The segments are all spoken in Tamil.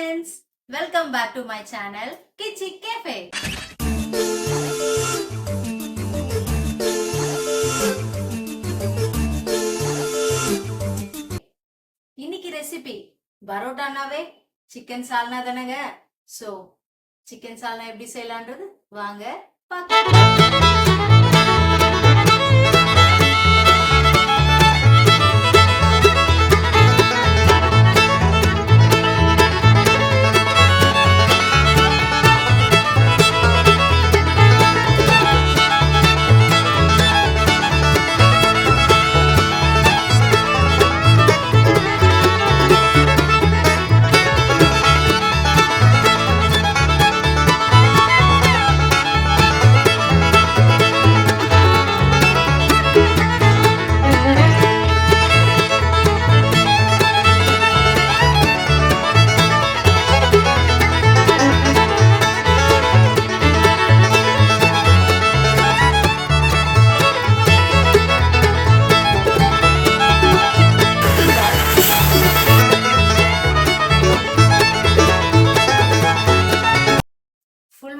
friends, welcome back to my channel Kichi Cafe. இன்னைக்கு ரெசிபி பரோட்டானாவே சிக்கன் சால்னா தானங்க. சோ சிக்கன் சால்னா எப்படி செய்யலான்றது வாங்க பார்க்கலாம்.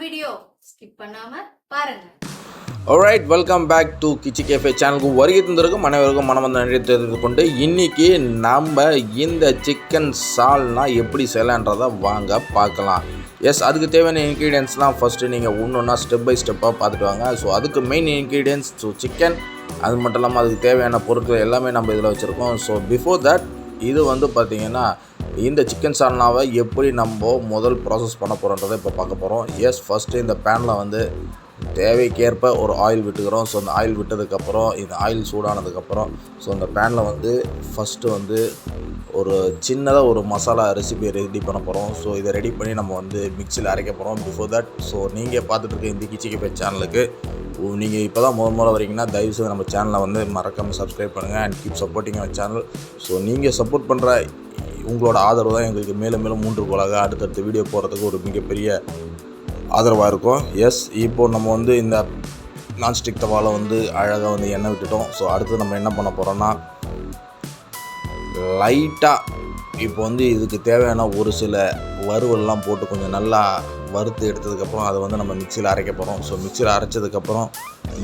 வீடியோ ஸ்கிப் பண்ணாம பாருங்க. Alright, welcome back to Kichi Cafe சேனலுக்கு வருகை தந்திருக்கும் அனைவருக்கும் மனமந்த நன்றி தெரிந்து கொண்டு இன்றைக்கி நம்ம இந்த சிக்கன் சால்னா எப்படி செய்யலான்றதை வாங்க பார்க்கலாம். எஸ், அதுக்கு தேவையான இன்க்ரீடியன்ஸ்லாம் ஃபஸ்ட்டு நீங்கள் ஒன்று ஸ்டெப் பை ஸ்டெப்பாக பார்த்துட்டு வாங்க. ஸோ அதுக்கு மெயின் இன்க்ரீடியன்ஸ் சிக்கன், அது மட்டும் இல்லாமல் அதுக்கு தேவையான பொருட்கள் எல்லாமே நம்ம இதில் வச்சுருக்கோம். ஸோ பிஃபோர் தட் இது பார்த்திங்கன்னா இந்த சிக்கன் சால்னாவை எப்படி நம்ம முதல் ப்ராசஸ் பண்ண போகிறோன்றதை இப்போ பார்க்க போகிறோம். எஸ், ஃபஸ்ட்டு இந்த பேனில் தேவைக்கேற்ப ஒரு ஆயில் விட்டுக்கிறோம். ஸோ அந்த ஆயில் விட்டதுக்கப்புறம் இந்த ஆயில் சூடானதுக்கப்புறம் ஸோ இந்த பேனில் ஃபஸ்ட்டு ஒரு சின்னதாக ஒரு மசாலா ரெசிபி ரெடி பண்ண போகிறோம். ஸோ இதை ரெடி பண்ணி நம்ம மிக்சியில் அரைக்க போகிறோம். பிஃபோர் தட் நீங்கள் பார்த்துட்டு இருக்க இந்த கிச்சி கேஃபே சேனலுக்கு நீங்கள் இப்போ தான் முதல் வரீங்கன்னா தயவுசெய்து நம்ம சேனலை மறக்காமல் சப்ஸ்கிரைப் பண்ணுங்கள் and keep supporting our channel. So நீங்கள் சப்போர்ட் பண்ணுற உங்களோட ஆதரவு தான் எங்களுக்கு மேலும் மேலும் மூன்றுகோலாக அடுத்தடுத்த வீடியோ போகிறதுக்கு ஒரு மிகப்பெரிய ஆதரவாக இருக்கும். எஸ், இப்போது நம்ம இந்த நான்ஸ்டிக் தவாவில் அழகாக எண்ணெய் விட்டுட்டோம். ஸோ அடுத்து நம்ம என்ன பண்ண போகிறோன்னா லைட்டாக இப்போ இதுக்கு தேவையான ஒரு சில வறுவல்லாம் போட்டு கொஞ்சம் நல்லா வறுத்து எடுத்ததுக்கப்புறம் அதை நம்ம மிக்சியில் அரைக்க போகிறோம். ஸோ மிக்சியில் அரைச்சதுக்கப்புறம்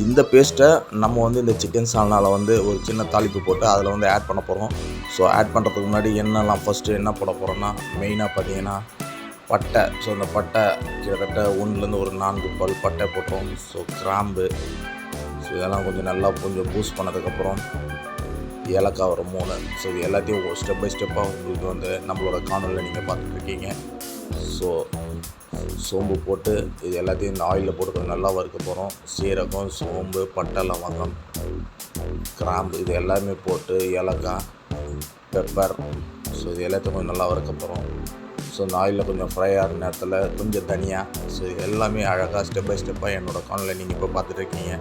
இந்த பேஸ்ட்டை நம்ம இந்த சிக்கன் சால்னாவில் ஒரு சின்ன தாளிப்பு போட்டு அதில் ஆட் பண்ண போகிறோம். ஸோ ஆட் பண்ணுறதுக்கு முன்னாடி என்னெல்லாம் ஃபஸ்ட்டு என்ன போட போகிறோன்னா மெயினாக பார்த்தீங்கன்னா பட்டை. ஸோ அந்த பட்டை கிட்டத்தட்ட 1லேருந்து ஒரு 4 பல் பட்டை போட்டோம். ஸோ கிராம்பு, ஸோ இதெல்லாம் கொஞ்சம் நல்லா பூஸ்ட் பண்ணதுக்கப்புறம் ஏலக்காய் ஒரு 3. ஸோ இது எல்லாத்தையும் ஸ்டெப் பை ஸ்டெப்பாக உங்களுக்கு நம்மளோட காணொலியில் நீங்கள் பார்த்துட்ருக்கீங்க. ஸோ சோம்பு போட்டு இது எல்லாத்தையும் இந்த ஆயிலில் போட்டு கொஞ்சம் நல்லா வறுக்க போகிறோம். சீரகம், சோம்பு, பட்டை, லவங்கம், கிராம்பு இது எல்லாமே போட்டு ஏலக்காய், பெப்பர், ஸோ இது எல்லாத்தையும் கொஞ்சம் நல்லா வறுக்க போகிறோம். ஸோ இந்த ஆயிலில் கொஞ்சம் ஃப்ரை ஆகிற நேரத்தில் கொஞ்சம் தனியாக, ஸோ இது எல்லாமே அழகாக ஸ்டெப் பை ஸ்டெப்பாக என்னோடய காணொலியில் நீங்கள் இப்போ பார்த்துட்ருக்கீங்க.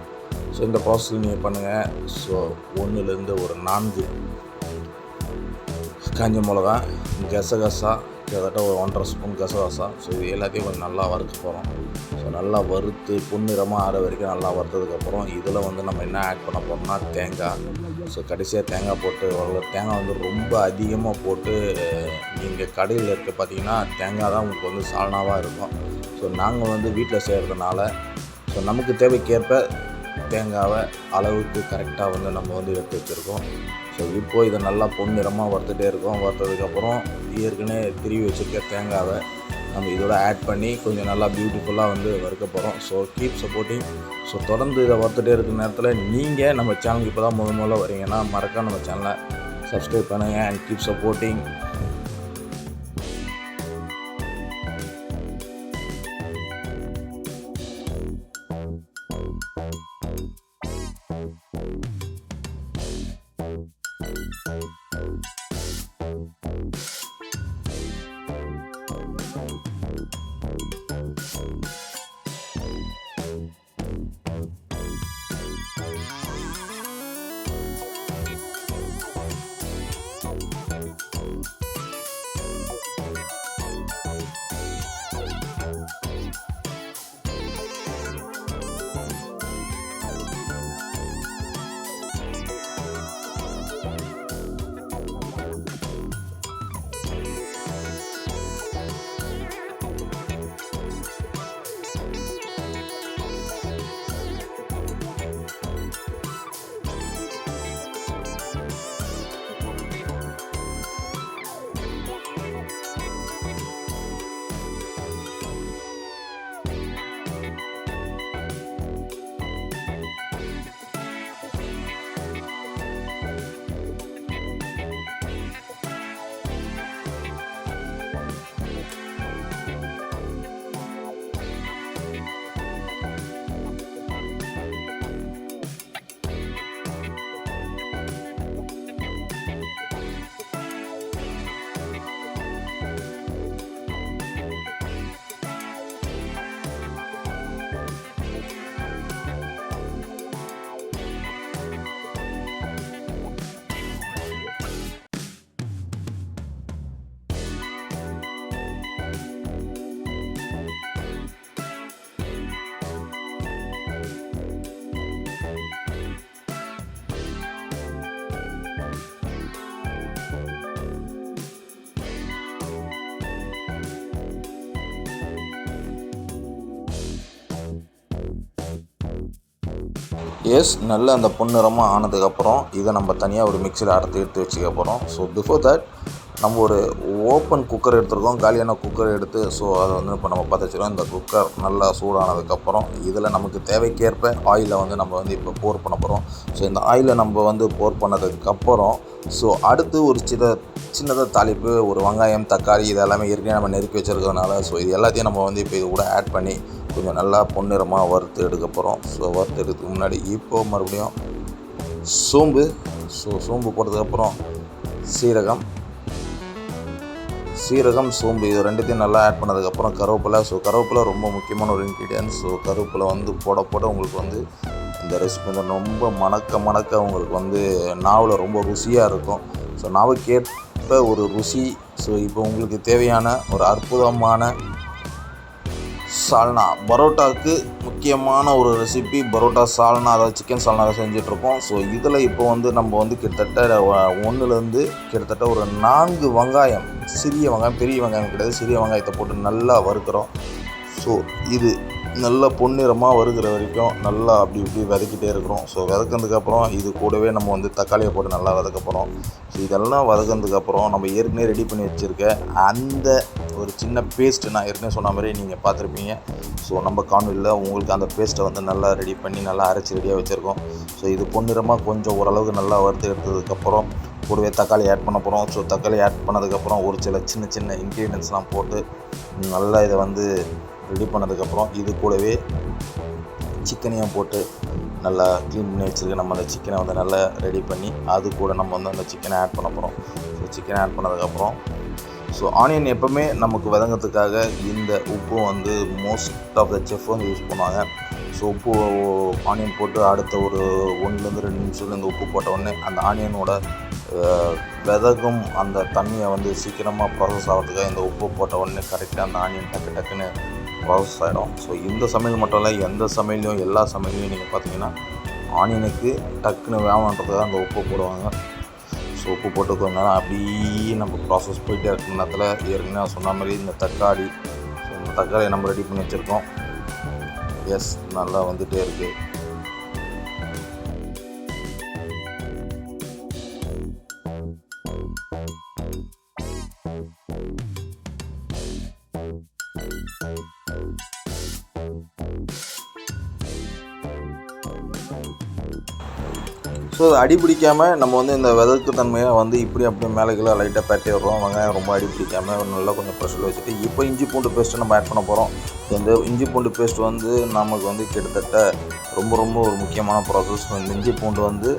ஸோ இந்த ப்ராசஸ் நீங்கள் பண்ணுங்கள். ஸோ 1லேருந்து ஒரு 4 காஞ்ச மிளகா, கசகசா கிட்டத்தட்ட ஒரு 1.5 ஸ்பூன் கசகசா. ஸோ இது எல்லாத்தையும் கொஞ்சம் நல்லா வறுக்க போகிறோம். ஸோ நல்லா வறுத்து பொன்னிறமாக ஆற வரைக்கும் நல்லா வறுத்ததுக்கப்புறம் இதில் நம்ம என்ன ஆட் பண்ண போகிறோம்னா தேங்காய். ஸோ கடைசியாக தேங்காய் போட்டு தேங்காய் ரொம்ப அதிகமாக போட்டு நீங்கள் கடையில் இருக்க பார்த்தீங்கன்னா தேங்காய் தான் உங்களுக்கு சால்னாவாக இருக்கும். ஸோ நாங்கள் வீட்டில் செய்கிறதுனால ஸோ நமக்கு தேவைக்கேற்ப தேங்காவை அளவுக்கு கரெக்டாக நம்ம எடுத்து வச்சுருக்கோம். ஸோ இப்போது இதை நல்லா பொன்னிறமாக வறுத்துட்டே இருக்கோம். வறுத்ததுக்கப்புறம் ஏற்கனவே திருவி வச்சுருக்க தேங்காவை நம்ம இதோட ஆட் பண்ணி கொஞ்சம் நல்லா பியூட்டிஃபுல்லாக வறுக்க போகிறோம். So keep supporting. ஸோ தொடர்ந்து இதை வறுத்துட்டே இருக்கிற நேரத்தில் நீங்கள் நம்ம சேனலுக்கு இப்போ தான் முதல்ல வரீங்கன்னா மறக்காம நம்ம சேனலை சப்ஸ்கிரைப் பண்ணுங்கள் அண்ட் கீப் சப்போர்ட்டிங். நல்ல அந்த பொன்னிறமாக ஆனதுக்கப்புறம் இதை நம்ம தனியாக ஒரு மிக்சியில் எடுத்து வச்சுக்க போகிறோம். ஸோ பிஃபோர் தட் நம்ம ஒரு ஓப்பன் குக்கர் எடுத்துருக்கோம், காலியான குக்கர் எடுத்து ஸோ அதை வந்து இப்போ நம்ம பற்ற வச்சுருக்கோம். இந்த குக்கர் நல்லா சூடானதுக்கப்புறம் இதில் நமக்கு தேவைக்கேற்ப ஆயிலை வந்து நம்ம வந்து இப்போ போர் பண்ண போகிறோம். ஸோ இந்த ஆயிலை நம்ம வந்து போர் பண்ணதுக்கப்புறம் ஸோ அடுத்து ஒரு சின்னதாக தாளிப்பு, ஒரு வெங்காயம், தக்காளி இது எல்லாமே ஏற்கனவே நம்ம நெருக்கி வச்சுருக்கிறதுனால ஸோ இது எல்லாத்தையும் நம்ம வந்து இப்போ இது கூட ஆட் பண்ணி கொஞ்சம் நல்லா பொன்னிறமாக வறுத்து எடுக்க போகிறோம். ஸோ வறுத்து எடுக்கிறதுக்கு முன்னாடி இப்போது மறுபடியும் சோம்பு போட்டதுக்கப்புறம் சீரகம், சோம்பு இது ரெண்டுத்தையும் நல்லா ஆட் பண்ணதுக்கப்புறம் கருவேப்பிலை. ஸோ கருவேப்பிலை ரொம்ப முக்கியமான ஒரு இன்க்ரீடியன்ஸ். ஸோ கருவேப்பிலை வந்து போட உங்களுக்கு வந்து இந்த ரெசிபி வந்து ரொம்ப மணக்க உங்களுக்கு வந்து நாவில் ரொம்ப ருசியாக இருக்கும். ஸோ நாவுக்கேற்ப ஒரு ருசி. ஸோ இப்போ உங்களுக்கு தேவையான ஒரு அற்புதமான சால்னா, பரோட்டாவுக்கு முக்கியமான ஒரு ரெசிபி பரோட்டா சால்னா, அதாவது சிக்கன் சால்னா தான் செஞ்சிட்ருக்கோம். ஸோ இதில் இப்போ வந்து நம்ம வந்து கிட்டத்தட்ட 1லேருந்து கிட்டத்தட்ட ஒரு 4 வெங்காயம், சிறிய வெங்காயம், பெரிய வெங்காயம் கிடையாது, சிறிய வெங்காயத்தை போட்டு நல்லா வறுக்கிறோம். ஸோ இது நல்லா பொன்னிறமாக வறுக்கிற வரைக்கும் நல்லா அப்படி இப்படி வதக்கிட்டே இருக்கிறோம். ஸோ வதக்கினதுக்கப்புறம் இது கூடவே நம்ம வந்து தக்காளியை போட்டு நல்லா வதக்க போகிறோம். ஸோ இதெல்லாம் வதக்கினதுக்கப்புறம் நம்ம ஏற்கனவே ரெடி பண்ணி வச்சுருக்க அந்த ஒரு சின்ன பேஸ்ட்டு, நான் ஏற்கனவே சொன்ன மாதிரி நீங்கள் பார்த்துருப்பீங்க. ஸோ நம்ம காணொலியில் உங்களுக்கு அந்த பேஸ்ட்டை வந்து நல்லா ரெடி பண்ணி நல்லா அரைச்சி ரெடியாக வச்சுருக்கோம். ஸோ இது பொன்னிறமாக கொஞ்சம் ஓரளவுக்கு நல்லா வறுத்து எடுத்ததுக்கப்புறம் கூடவே தக்காளி ஆட் பண்ண போகிறோம். ஸோ தக்காளி ஆட் பண்ணதுக்கப்புறம் ஒரு சின்ன இன்க்ரீடியன்ட்ஸ்லாம் போட்டு நல்லா இதை வந்து ரெடி பண்ணதுக்கப்புறம் இது கூடவே சிக்கனையும் போட்டு நல்லா க்ளீன் பண்ணி வச்சுருக்க நம்ம அந்த சிக்கனை வந்து நல்லா ரெடி பண்ணி அது கூட நம்ம வந்து அந்த சிக்கனை ஆட் பண்ண போகிறோம். ஸோ சிக்கனை ஆட் பண்ணதுக்கப்புறம் ஸோ ஆனியன் எப்போவுமே நமக்கு வதங்கிறதுக்காக இந்த உப்பு வந்து மோஸ்ட் ஆஃப் த செஃப் வந்து யூஸ் பண்ணுவாங்க. ஸோ உப்பு ஆனியன் போட்டு அடுத்த ஒரு 1லேருந்து 2 நிமிஷத்துலேருந்து உப்பு போட்ட உடனே அந்த ஆனியனோட விதகும் அந்த தண்ணியை வந்து சீக்கிரமாக ப்ராசஸ் ஆகிறதுக்காக இந்த உப்பு போட்ட உடனே கரெக்டாக அந்த ஆனியன் டக்குன்னு ப்ராசஸ் ஆகிடும். ஸோ இந்த சமையல் மட்டும் இல்லை, எந்த சமையலையும் எல்லா சமையலையும் நீங்கள் பார்த்தீங்கன்னா ஆனியனுக்கு டக்குன்னு வேகணுன்றதுக்காக அந்த உப்பு போடுவாங்க. ஸோ உப்பு போட்டு கொஞ்ச நேரம் அப்படியே நம்ம ப்ராசஸ் போயிட்டே இருக்கிற நேரத்தில் ஏற்கனவே சொன்ன மாதிரி இந்த தக்காளியை நம்ம ரெடி பண்ணி வச்சுருக்கோம். நல்லா வந்துகிட்டே இருக்குது. ஸோ அது அடி பிடிக்காமல் நம்ம வந்து இந்த வதக்கு தன்மையை வந்து இப்படி அப்படியே மேலே கீழே லைட்டாக பரட்டி விடுறோம். வெங்காயம் ரொம்ப அடி பிடிக்காமல் நல்லா கொஞ்சம் ப்ரெஷரில் வச்சுட்டு இப்போ இஞ்சி பூண்டு பேஸ்ட்டு நம்ம ஆட் பண்ண போகிறோம். இந்த இஞ்சி பூண்டு பேஸ்ட் வந்து நமக்கு வந்து கிட்டத்தட்ட ரொம்ப ஒரு முக்கியமான ப்ராசஸ். இந்த இஞ்சி பூண்டு வந்து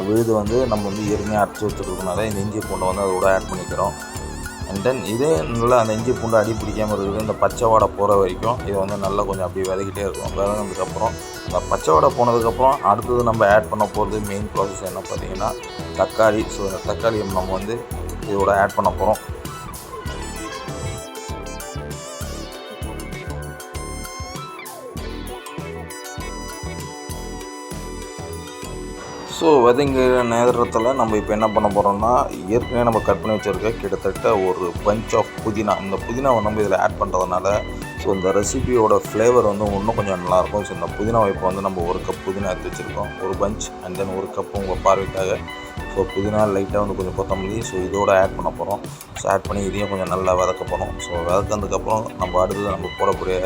விழுது வந்து நம்ம வந்து ஏற்கனவே அரைச்சி வச்சுருக்கனால இந்த இஞ்சி பூண்டை வந்து அதோட ஆட் பண்ணிக்கிறோம். அண்ட் தென் இதே நல்லா அந்த இஞ்சி பூண்டு அடி பிடிக்காமல் இருக்குது, இந்த பச்சை வாடை போகிற வரைக்கும் இதை வந்து நல்லா கொஞ்சம் அப்படியே விதக்கிட்டே இருக்கும். விதங்கினதுக்கப்புறம் இந்த பச்சை வாடை போனதுக்கப்புறம் அடுத்தது நம்ம ஆட் பண்ண போகிறது மெயின் ப்ராசஸ் என்ன பார்த்தீங்கன்னா தக்காளி. ஸோ இந்த தக்காளியை நம்ம வந்து இதோட ஆட் பண்ண போகிறோம். ஸோ வதங்கிற நேரத்தில் நம்ம இப்போ என்ன பண்ண போகிறோம்னா ஏற்கனவே நம்ம கட் பண்ணி வச்சுருக்க கிட்டத்தட்ட ஒரு பஞ்ச் ஆஃப் புதினா, இந்த புதினாவை நம்ம இதில் ஆட் பண்ணுறதுனால ஸோ இந்த ரெசிபியோட ஃப்ளேவர் வந்து இன்னும் கொஞ்சம் நல்லாயிருக்கும். ஸோ இந்த புதினா இப்போ வந்து நம்ம 1 கப் புதினா எடுத்து வச்சுருக்கோம், ஒரு பஞ்ச். அண்ட் தென் 1 கப்பு உங்கள் பார்வைக்காக ஸோ புதினா லைட்டாக வந்து கொஞ்சம் கொத்தமல்லி ஸோ இதோட ஆட் பண்ண போகிறோம். ஸோ ஆட் பண்ணி இதையும் கொஞ்சம் நல்லா வதக்க போகிறோம். ஸோ வதக்கினதுக்கப்புறம் நம்ம அடுத்தது நம்ம போடக்கூடிய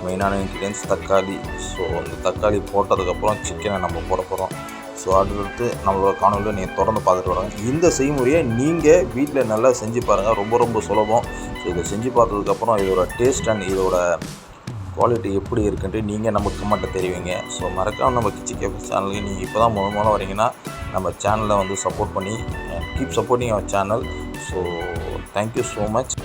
மெயினான இன்க்ரீடியன்ஸ் தக்காளி. ஸோ அந்த தக்காளி போட்டதுக்கப்புறம் சிக்கனை நம்ம போட போகிறோம். ஸோ அடுத்து நம்மளோட காணொலியில் நீங்கள் தொடர்ந்து பார்த்துட்டு வராங்க. இந்த செய்முறையை நீங்கள் வீட்டில் நல்லா செஞ்சு பாருங்கள், ரொம்ப சுலபம். ஸோ இதை செஞ்சு பார்த்ததுக்கப்புறம் இதோட டேஸ்ட் அண்ட் இதோட குவாலிட்டி எப்படி இருக்குன்ட்டு நீங்கள் நமக்கு கமெண்ட்டை தெரிவிங்க. ஸோ மறக்காமல் நம்ம கிச்சி கேஃபே சேனலுக்கு நீங்கள் இப்போ தான் முதல்ல வரீங்கன்னா நம்ம சேனலை வந்து சப்போர்ட் பண்ணி keep supporting our channel. So thank you so much.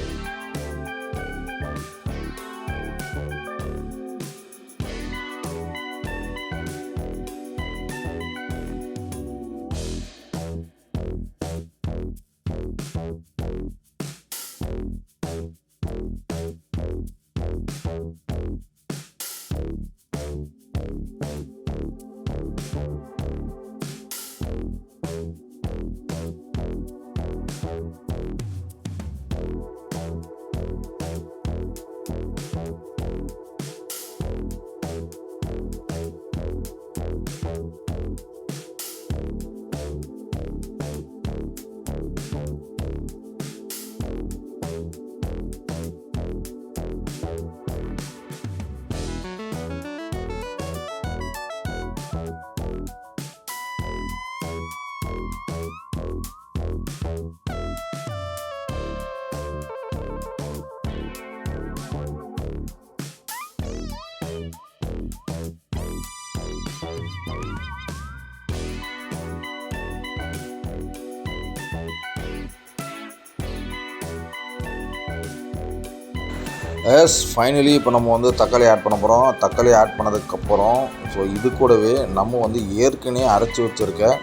Yes finally இப்போ நம்ம வந்து தக்காளி ஆட் பண்ண போகிறோம். தக்காளி ஆட் பண்ணதுக்கப்புறம் ஸோ இது கூடவே நம்ம வந்து ஏற்கனவே அரைச்சி வச்சுருக்க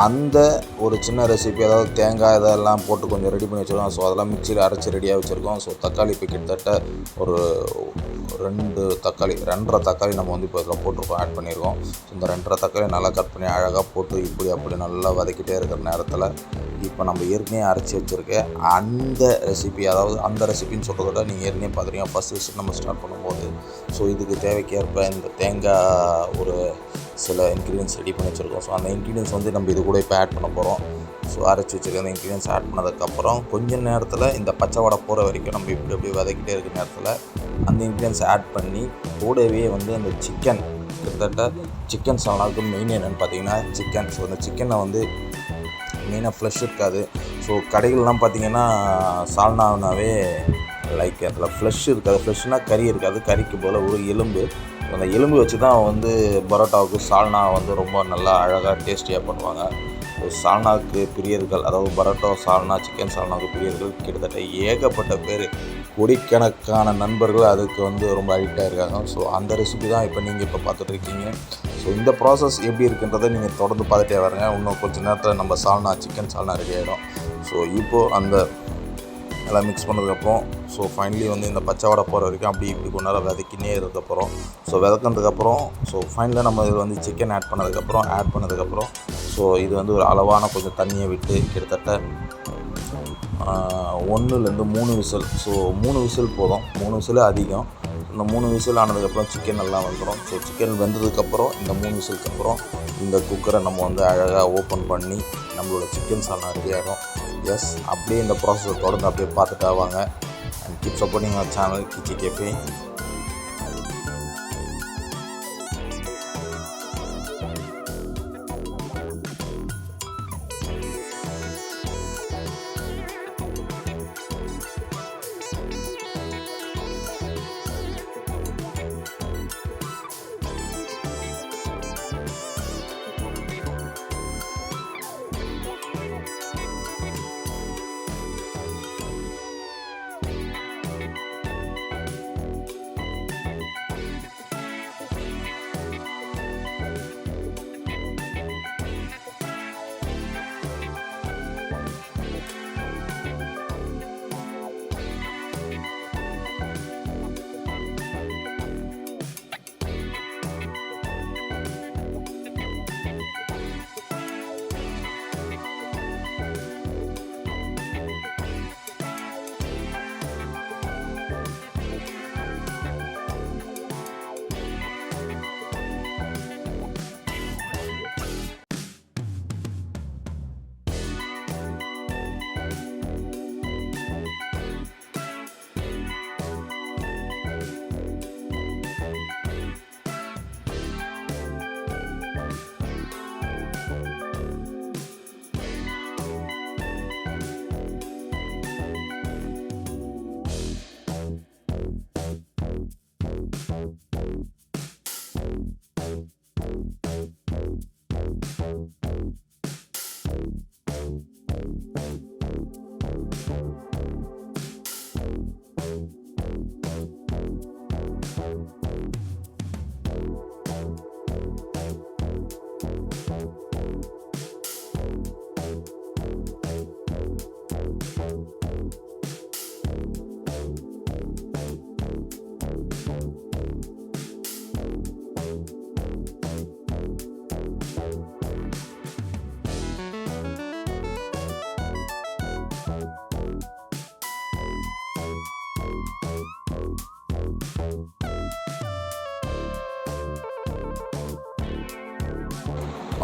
அந்த ஒரு சின்ன ரெசிபி, அதாவது தேங்காய் இதெல்லாம் போட்டு கொஞ்சம் ரெடி பண்ணி வச்சுருக்கோம். ஸோ அதெல்லாம் மிக்சியில் அரைச்சி ரெடியாக வச்சுருக்கோம். ஸோ தக்காளி இப்போ கிட்டத்தட்ட ஒரு 2.5 தக்காளி நம்ம வந்து இப்போ இதில் போட்டிருக்கோம், ஆட் பண்ணியிருக்கோம். ஸோ இந்த 2.5 தக்காளி நல்லா கட் பண்ணி அழகாக போட்டு இப்படி அப்படி நல்லா வதக்கிட்டே இருக்கிற நேரத்தில் இப்போ நம்ம ஏற்கனவே அரைச்சி வச்சுருக்க அந்த ரெசிபி, அதாவது அந்த ரெசிபின்னு சொல்கிறத விட நீங்கள் ஏற்கனவே பார்த்துருக்கீங்க ஃபஸ்ட் விசில் நம்ம ஸ்டார்ட் பண்ணும்போது. ஸோ இதுக்கு தேவைக்கேற்ப இந்த தேங்காய் ஒரு சில இன்க்ரீடியன்ஸ் ரெடி பண்ணி வச்சுருக்கோம். ஸோ அந்த இன்க்ரீடியன்ஸ் வந்து நம்ம இது கூட இப்போ ஆட் பண்ண போகிறோம். ஸோ அரைச்சி வச்சுருக்க அந்த இன்க்ரீடியன்ஸ் ஆட் பண்ணதுக்கப்புறம் கொஞ்சம் நேரத்தில் இந்த பச்சை வடை போகிற வரைக்கும் நம்ம இப்படி அப்படி வதக்கிட்டே இருக்கிற நேரத்தில் அந்த இன்க்ரீடியன்ஸ் ஆட் பண்ணி கூடவே வந்து அந்த சிக்கன், கிட்டத்தட்ட சிக்கன் சால்னாவுக்கு மெயின் என்னென்னு பார்த்தீங்கன்னா சிக்கன். ஸோ அந்த சிக்கனில் வந்து மெயினாக ஃப்ளஷ் இருக்காது. ஸோ கடைகள்லாம் பார்த்திங்கன்னா சால்னாவே லைக் அதில் ஃப்ளஷ் இருக்காது. ஃப்ளஷ்னால் கறி இருக்காது, கறிக்கு போல் ஒரு எலும்பு. அந்த எலும்பு வச்சு தான் வந்து பரோட்டாவுக்கு சால்னா வந்து ரொம்ப நல்லா அழகாக டேஸ்டியாக பண்ணுவாங்க. சால்னாவுக்கு பிரியர்கள், அதாவது பரோட்டா சால்னா, சிக்கன் சால்னாவுக்கு பிரியர்கள் கிட்டத்தட்ட ஏகப்பட்ட பேர், கோடிக்கணக்கான நண்பர்கள் அதுக்கு வந்து ரொம்ப அடிக்டாக இருக்காங்க. ஸோ அந்த ரெசிபி தான் இப்போ நீங்கள் இப்போ பார்த்துட்ருக்கீங்க. ஸோ இந்த ப்ராசஸ் எப்படி இருக்குன்றதை நீங்கள் தொடர்ந்து பார்த்துட்டே வரங்க. இன்னும் கொஞ்சம் நேரத்தில் நம்ம சால்னா, சிக்கன் சால்னா ரெடி ஆகிடும். ஸோ இப்போது அந்த எல்லாம் மிக்ஸ் பண்ணதுக்கப்புறம் ஸோ ஃபைனலி வந்து இந்த பச்சை வடை போகிற வரைக்கும் அப்படி இப்படி கொஞ்ச நேரம் வதக்கினே இருந்ததுக்கப்புறம் ஸோ வதக்கினதுக்கப்புறம் ஸோ ஃபைனலாக நம்ம இதில் வந்து சிக்கன் ஆட் பண்ணதுக்கப்புறம் ஸோ இது வந்து ஒரு அளவான கொஞ்சம் தண்ணியை விட்டு கிட்டத்தட்ட 1லேருந்து 3 விசில். ஸோ 3 விசில் போதும், 3 விசில் அதிகம். இந்த 3 விசில் ஆனதுக்கப்புறம் சிக்கன் நல்லா வந்துடும். ஸோ சிக்கன் வெந்ததுக்கப்புறம் இந்த 3 விசிலுக்கு அப்புறம் இந்த குக்கரை நம்ம வந்து அழகாக ஓப்பன் பண்ணி நம்மளோட சிக்கன் சால்னா ரெடி ஆகிடும். எஸ், அப்படியே இந்த ப்ராசஸை தொடர்ந்து அப்படியே பார்த்துட்டு வாங்க. And keep supporting our channel Kichi Cafe.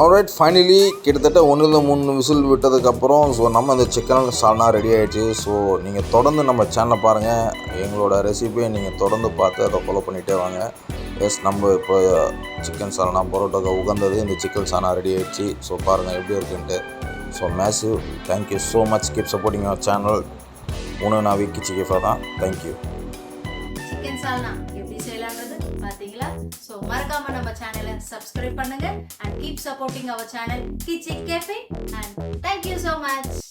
Alright, finally கிட்டத்தட்ட 1-3 விசில் விட்டதுக்கப்புறம் ஸோ நம்ம இந்த சிக்கன் சால்னா ரெடி ஆகிடுச்சு. ஸோ நீங்கள் தொடர்ந்து நம்ம சேனலை பாருங்கள், எங்களோட ரெசிபியை நீங்கள் தொடர்ந்து பார்த்து அதை ஃபாலோ பண்ணிகிட்டே வாங்க. எஸ், நம்ம இப்போ சிக்கன் சால்னா பரோட்டாக்கு உகந்தது இந்த சிக்கன் சால்னா ரெடி ஆகிடுச்சு. ஸோ பாருங்கள் எப்படி இருக்குன்ட்டு. So massive thank you so much, keep supporting our channel. நான் கிச்சி கேஃபே தான். தேங்க்யூ. சிக்கன் சால்னா எப்படி செய்யலாம்ன்றது பார்த்தீங்களா? ஸோ மறக்காம நம்ம சேனலை சப்ஸ்கிரைப் பண்ணுங்க and keep supporting our channel Kichi Cafe and thank you so much.